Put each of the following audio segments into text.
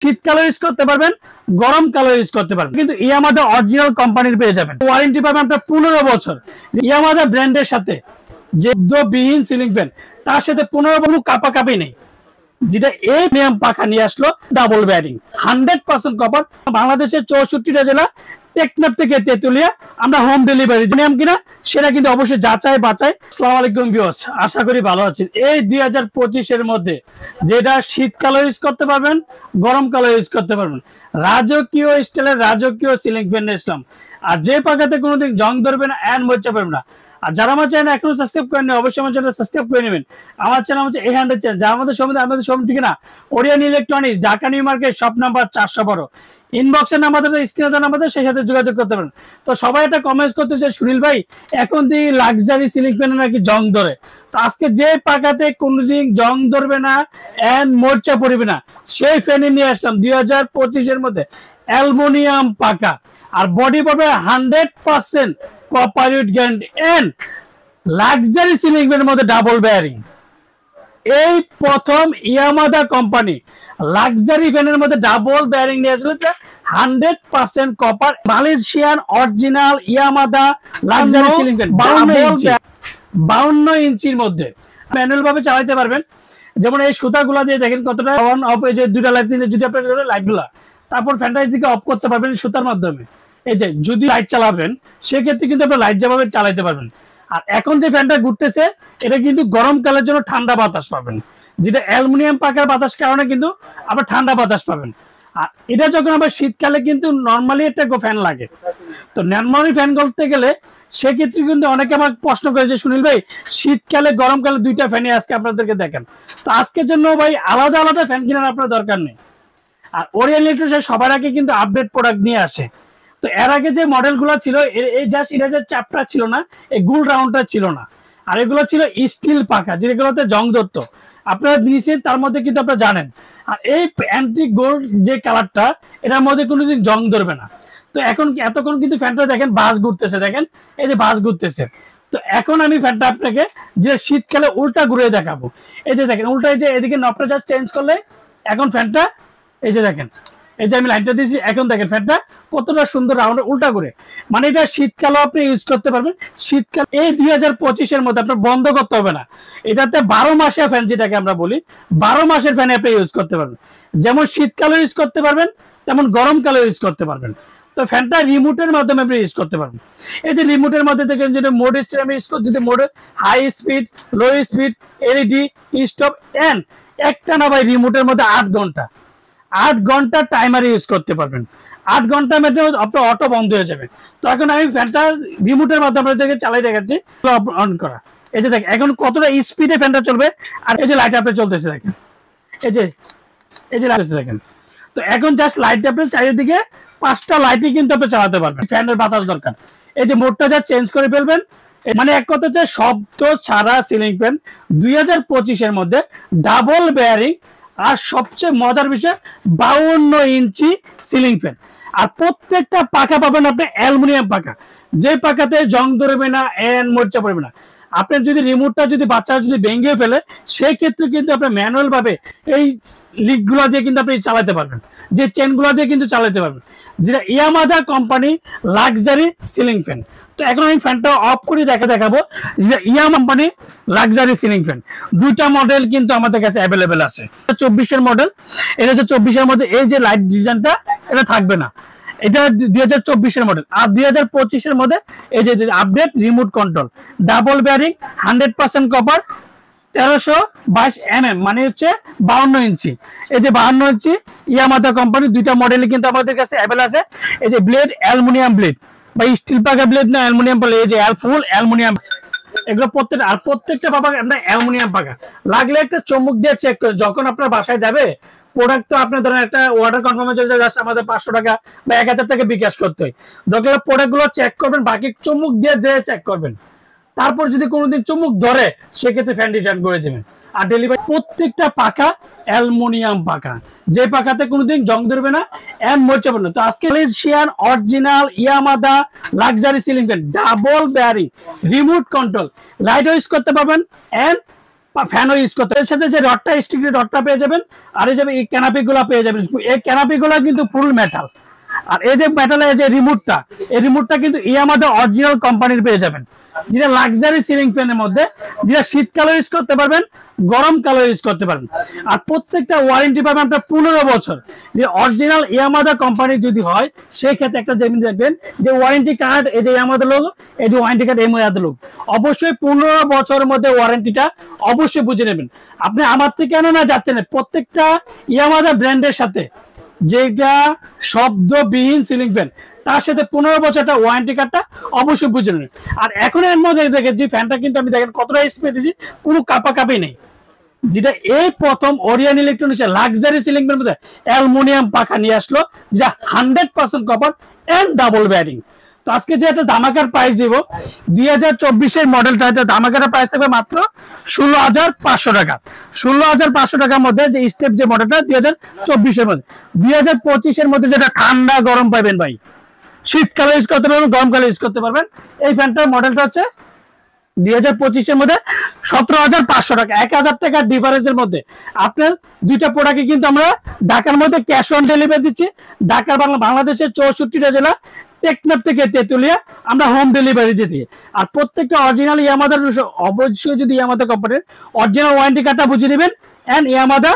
শীতকালে ইউজ করতে পারবেন, গরমকালে ইউজ করতে পারবেন। কিন্তু ইয়ামাহা অরিজিনাল কোম্পানির পেয়ে যাবেন। ওয়ারেন্টি পাবেন আপনার 15 বছর। ইয়ামাহা ব্র্যান্ডের সাথে যে বিহীন সিলিং ফ্যান, তার সাথে 15 বছর কাপাকাপি নেই। যেটা এই নিয়ম পাখা নিয়ে আসলো ডাবল ব্যারিং 100% কপার। বাংলাদেশের 64টা জেলা, টেকনাফ থেকে তেতুলিয়া আমরা হোম ডেলিভারি নিয়ম কিনা সেটা কিন্তু অবশ্যই যাচাই বাছাই। আসসালামু আলাইকুম ভিউয়ার্স, আশা করি ভালো আছেন। এই 2025 এর মধ্যে যেটা শীতকালে ইউজ করতে পারবেন, গরমকালে ইউজ করতে পারবেন, রাজকীয় স্টাইলের রাজকীয় সিলিং ফ্যান ইসলাম। আর যে পাখাতে কোনোদিন জং ধরবে না, এন্ড মরচা পারবে না। আর যারা আমার চ্যানেল এখনো সাবস্ক্রাইব করেননি, অবশ্যই আমার চ্যানেল সাবস্ক্রাইব করে নেবেন। আমার চ্যানেল হচ্ছে এই হ্যান্ডের চ্যানেল, যা আমাদের শোরুম ঠিকানা Orion electronics, Dhaka new market, shop number 412। ইনবক্সের নাম্বার স্ক্রিনে দেওয়া নাম্বার, সেই সাথে যোগাযোগ করতে পারেন। তো সবাই একটা কমেন্টস করতেছে, সুনীল ভাই এখন দিয়ে লাক্সারি সিলিং ফ্যানে নাকি জং ধরে। তো আজকে যে পাখাতে কোনোদিন জং ধরবে না, এন্ড মোর্চা পড়বে না, সেই ফ্যানে নিয়ে আসলাম 2025 এর মধ্যে অ্যালুমিনিয়াম পাখা। আর বডি পাবে 100% copper guarantee and luxury ceiling ফ্যানের মধ্যে ডাবল বেয়ারিং। এই প্রথম ইয়ামাহা কোম্পানি লাক্সারি ফ্যানের মধ্যে ডাবল বেয়ারিং নিয়ে আসলে 100% copper Malaysian original Yamaha luxury ceiling fan 52 ইঞ্চির মধ্যে ম্যানুয়াল ভাবে চালাতে পারবেন। যেমন এই সুতাগুলা দিয়ে দেখেন কতটা অন অফ, এই যে দুইটা লাইট দিলে যদি আপনার লাইটগুলা, তারপর ফ্যানটা দিকে অফ করতে পারবেন সুতার মাধ্যমে। এই যে যদি লাইট চালাবেন সেক্ষেত্রে কিন্তু আপনার লাইট যেভাবে চালাতে পারবেন। আর এখন যে ফ্যানটা ঘুরতেছে এটা কিন্তু গরমকালের জন্য ঠান্ডা বাতাস পাবেন, যেটা অ্যালুমিনিয়াম পাখার বাতাস কারণে কিন্তু আবার ঠান্ডা বাতাস পাবেন। আর এটা যখন আবার শীতকালে কিন্তু নর্মালি একটা ফ্যান লাগে, তো নর্মালি ফ্যান করতে গেলে সেক্ষেত্রে কিন্তু অনেকে আমার প্রশ্ন করেছে, সুনীল ভাই শীতকালে গরমকালে দুইটা ফ্যানই আজকে আপনাদেরকে দেখেন। তো আজকের জন্য ভাই আলাদা আলাদা ফ্যান কেনার আপনার দরকার নেই। আর ওরিয়ন ইলেকট্রনিক্স সবার আগে কিন্তু আপডেট প্রোডাক্ট নিয়ে আসে। তো এর আগে যে মডেলগুলো ছিল এই জাস্ট এটা যে চাপটা ছিল না, এই গোল রাউন্ডটা ছিল না, আর এগুলো ছিল স্টিল পাখা যেগুলোতে জং ধরতো। আপনারা নিয়েছেন তার মধ্যে কিন্তু আপনারা জানেন। আর এই অ্যান্টিক গোল্ড যে কালারটা, এটার মধ্যে কোনোদিন জং ধরবে না। তো এখন এতক্ষণ কিন্তু ফ্যানটা দেখেন বাস ঘুরতেছে, দেখেন এই যে বাস ঘুরতেছে। তো এখন আমি ফ্যানটা আপনাকে যে শীতকালে উল্টা ঘুরে দেখাবো। এই যে দেখেন উল্টা, এই যে এদিকে নবটা জাস্ট চেঞ্জ করলে এখন ফ্যানটা এই যে দেখেন, এই যে আমি লাইনটা দিয়েছি, এখন দেখেন ফ্যানটা কতটা সুন্দর রাউন্ড উল্টা করে। মানে এটা শীতকালেও আপনি ইউজ করতে পারবেন। শীতকাল এই 2025 এর মধ্যে আপনার বন্ধ করতে হবে না। এটাতে 12 মাসের ফ্যান, যেটাকে আমরা বলি 12 মাসের ফ্যান আপনি ইউজ করতে পারবেন। যেমন শীতকালে ইউজ করতে পারবেন, তেমন গরমকালে ইউজ করতে পারবেন। তো ফ্যানটা রিমোটের মাধ্যমে আপনি ইউজ করতে পারবেন। এই যে রিমোটের মধ্যে দেখেন যেটা মোড আমি ইউজ করছি, যদি mode high speed, low speed, LED, stop and একটা না ভাই রিমোটের মধ্যে 8 ঘন্টা টাইমার ইউজ করতে পারবেন। 8 ঘন্টার মধ্যে আপনার অটো বন্ধ হয়ে যাবে। তো এখন আমি ফ্যানটা রিমোটের মাধ্যমে আপনাদেরকে চালাই দেখাচ্ছি, অন করা। এই যে দেখেন এখন কতটা স্পিডে ফ্যানটা চলবে। আর এই যে লাইট আপনি চলতেছে দেখেন, এই যে লাইট দেখেন। তো এখন জাস্ট লাইট আপনি চারিদিকে 5টা লাইটই কিন্তু আপনি চালাতে পারবেন। ফ্যানের বাতাস দরকার, এই যে মোডটা যা চেঞ্জ করে ফেলবেন। মানে এক কথা হচ্ছে শব্দ ছাড়া সিলিং ফ্যান 2025 এর মধ্যে ডাবল বেয়ারিং। আর সবচেয়ে মজার বিষয় 52 ইঞ্চি সিলিং ফ্যান। আর প্রত্যেকটা পাখা পাবেন আপনি অ্যালুমিনিয়াম পাখা, যে পাখাতে জং ধরবে না, এন্ড মরচা পড়বে না। আপনার যদি রিমোটটা যদি বাচ্চারা যদি ভেঙে ফেলে, সেই ক্ষেত্রে কিন্তু আপনি ম্যানুয়াল ভাবে এই লিকগুলো দিয়ে কিন্তু আপনি চালাতে পারবেন, যে চেনগুলো দিয়ে কিন্তু চালাতে পারবেন, যেটা Yamaha company luxury ceiling fan. তো এখন আমি ফ্যানটা অফ করে দেখাবো যে Yamaha company luxury ceiling fan. দুইটা মডেল কিন্তু আমাদের কাছে অ্যাভেলেবেল আছে। 24 এর মডেল, এটা হচ্ছে 24 এর মধ্যে এই যে লাইট ডিজাইনটা এটা থাকবে না, এটা 2024 এর মডেল। আর 2025 এর মধ্যে এই যে update remote control, double bearing, 100% copper, 1322 মানে হচ্ছে 52 ইঞ্চি। এই যে 52 ইঞ্চি ইয়ামাহা কোম্পানি দুইটা মডেলই কিন্তু আমাদের কাছে অ্যাভেলেবল আছে। এই যে ব্লেড অ্যালুমিনিয়াম ব্লেড বা স্টিল পাকা ব্লেড না অ্যালুমিনিয়াম ব্লেড, এই যে ফুল অ্যালুমিনিয়াম। এগুলো প্রত্যেকটা পাকা আপনার অ্যালুমিনিয়াম পাকা। লাগলে একটা চমক দিয়ে চেক করে যখন আপনার বাসায় যাবে প্রোডাক্ট, তো আপনার ধরেন একটা ওয়াটার কনফার্মেশন আমাদের 500 টাকা বা 1000 টাকা বিকাশ করতে হয়। দরকার প্রোডাক্ট গুলো চেক করবেন, বাকি চমক দিয়ে চেক করবেন। তারপর যদি কোনোদিন চমক ধরে সেক্ষেত্রে ফ্যান রিটার্ন করে দেবেন। আর ডেলিভারি প্রত্যেকটা পাখা অ্যালুমিনিয়াম পাখা, যে পাখাতে কোনোদিন জং ধরবে না, এন্ড মরচা পড়বে না। তো আজকে Malaysian original Yamaha luxury ceiling fan, double bearing, remote control, light use করতে পারবেন, এন্ড ফ্যানও ইউজ করতে, এর সাথে যে রডটা স্টিকের রডটা পেয়ে যাবেন, আর এই যে এই ক্যানাপি গুলা পেয়ে যাবেন। এই ক্যানাপি গুলা কিন্তু ফুল মেটাল, আর এই যে মেটালের যে রিমোটটা, এই রিমোটটা কিন্তু ইয়ামাদের অরিজিনাল কোম্পানির পেয়ে যাবেন, যেটা লাক্সারি সিলিং ফ্যানের মধ্যে, যেটা শীতকালে ইউজ করতে পারবেন, গরমকালে ইউজ করতে পারবেন। আর প্রত্যেকটা ওয়ারেন্টি পাবেন আপনার 15 বছর। যে অরিজিনাল ইয়ামাদা কোম্পানি যদি হয় সেই ক্ষেত্রে একটা যেমন দেখবেন যে ওয়ারেন্টি কার্ড, এই যে ইয়ামাদা লোক, এই যে ওয়ারেন্টি কার্ড ইয়ামাদা লোক, অবশ্যই 15 বছরের মধ্যে ওয়ারেন্টিটা অবশ্যই বুঝে নেবেন। আপনি আমার থেকে কেন না যাচ্ছেন, প্রত্যেকটা ইয়ামাদা ব্র্যান্ডের সাথে যেটা শব্দবিহীন সিলিং ফ্যান, তার সাথে 15 বছরটা ওয়ারেন্টি কার্ডটা অবশ্যই বুঝে নেবেন। আর এখন এর মধ্যে দেখেন যে ফ্যানটা কিন্তু আমি দেখেন কতটা স্পেস দিয়েছি, কোনো কাপাকাপি নেই। যেটা এই প্রথম Orion electronics luxury ceiling fan মধ্যে অ্যালুমিনিয়াম পাখা নিয়ে আসলো, যেটা 100% কপার এন্ড ডাবল ব্যারিং। তো আজকে যে একটা ধামাকার প্রাইস দিব, 2024 মডেলটা, এটা ধামাকার প্রাইস থাকবে মাত্র 16,500 টাকা। 16,500 টাকার মধ্যে যে স্টেপ যে মডেলটা 2024 মধ্যে, 2025 মধ্যে যেটা ঠান্ডা গরম পাবেন ভাই, শীতকালে ইউজ করতে পারবেন, গরমকালে ইউজ করতে পারবেন। এই ফ্যানটার মডেলটা হচ্ছে 2025 মধ্যে 17,500 টাকা, 1,000 টাকার ডিফারেন্সের মধ্যে আপনার দুইটা প্রোডাক্টে কিন্তু আমরা ঢাকার মধ্যে ক্যাশ অন ডেলিভারি দিচ্ছি। ঢাকার বাংলাদেশের 64টা জেলা, টেকনাফ থেকে তেতুলিয়া আমরা হোম ডেলিভারি দিচ্ছি। আর প্রত্যেকটা অরিজিনাল ইয়ামাদার অবশ্যই যদি ইয়ামাদা কোম্পানির অরিজিনাল ওয়ারেন্টি কার্ডটা বুঝিয়ে দিবেন এন্ড ইয়ামাদা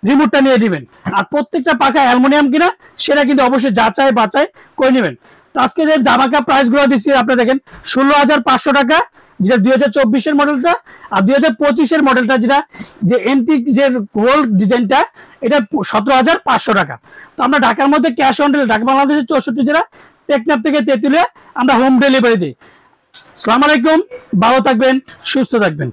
রিমোটটা নিয়ে দিবেন। আর প্রত্যেকটা পাখা অ্যালুমিনিয়াম কিনা সেটা কিন্তু অবশ্যই যাচাই বাছাই করে নেবেন। তো আজকে যে ধামাকা প্রাইস গুলো দিচ্ছি আপনি দেখেন, 16,500 টাকা যেটা 2024 মডেলটা, আর 2025 মডেলটা যেটা যে এন্টিক যে গোল্ড ডিজাইনটা, এটা 17,500 টাকা। তো আমরা ঢাকার মধ্যে ক্যাশ অন ডেলিভারি, ঢাকা বাংলাদেশের 64 জেলা, টেকনাফ থেকে তেতুলিয়া আমরা হোম ডেলিভারি দিই। আসসালামু আলাইকুম, ভালো থাকবেন, সুস্থ থাকবেন।